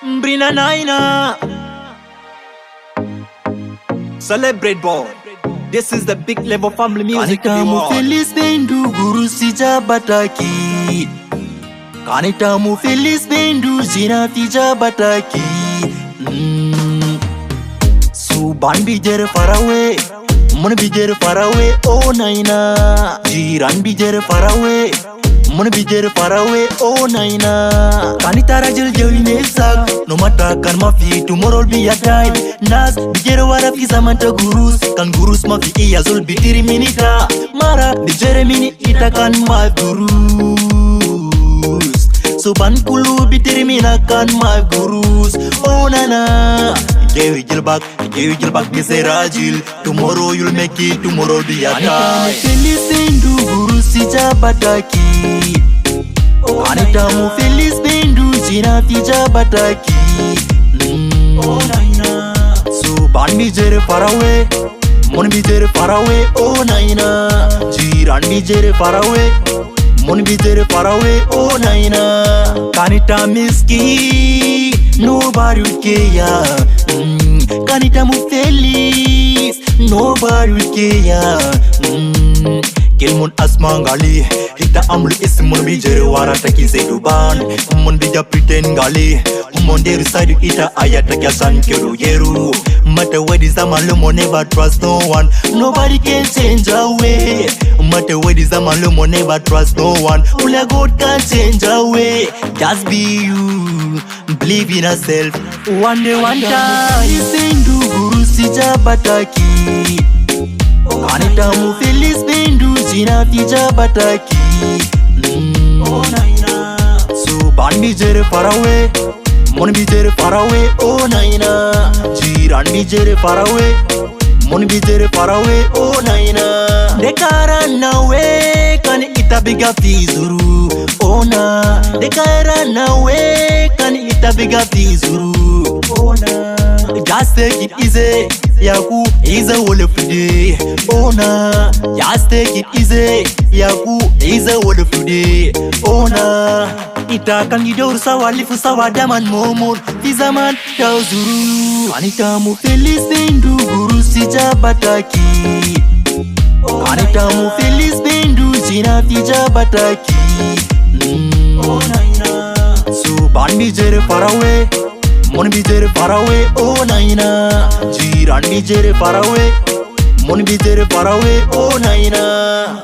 Brina Naina. Celebrate boy. This is the big level family music. Kanitamu feliz bendu guru sija bataki. Kanitamu feliz bendu zina tija bataki. Suban bijer far away, mun bijer far away. Oh naina, jiran bijer far away, mun bijer far away. Oh naina, kanita rajul jawine sak. No matter kan mafi tomorrow be a time. Nas bijer wara fi zamanta gurus, kan gurus mafi iya zul bitiri minita. Mara bijer mini ita kan ma gurus. Suban kulu bitiri mina kan ma gurus. Oh nana. Give you back, me say Rajil. Tomorrow you'll make it, tomorrow be a time. Feliz bendu guru sija bataki. Kanitamu feliz bendu zina tija bataki. Oh naina. So ban mi jere far away, mun bi jere far away. Oh naina. Jiran bi jere far away, mun bi jere far away. Oh naina. Kanita miski, nobody will care. Kanitamu feliz, nobody will care. Kilmun asmangali, hita amlu ismun bijere warata kinse duban. Mun bija pretend gali, mun deru side ita ayata kyasan keru yeru. Matter what is a malumo, never trust no one. Nobody can change away. Matter what is a malumo, never trust no one. Only God can change away. Just be you, believe in yourself. One day, one time. Bendu guru sija bataki. Kanitamu feliz bendu zina tija bataki. Oh naina. So ban bijere far away, mun bijere far away. Oh naina. Jiran bijere far away, mun bijere far away. Oh naina. Dekara nawe kan ita biga fizuru. Oh na. Dekara nawe kan ita biga fizuru. Oh na. Just take it easy, yaku is a whole of day. Oh na, just take it easy, yaku is a whole of day. Oh na, ita kan gidaur sawa lifu sawa daman momor fi zaman dauzuru. Kanitamu feliz bendu guru sija bataki. Kanitamu feliz bendu zina tija bataki. Oh naina. So ban bijere far away, mun bijere far away. Oh naina. Jiran bijere far away, mun bijere far away. Oh naina.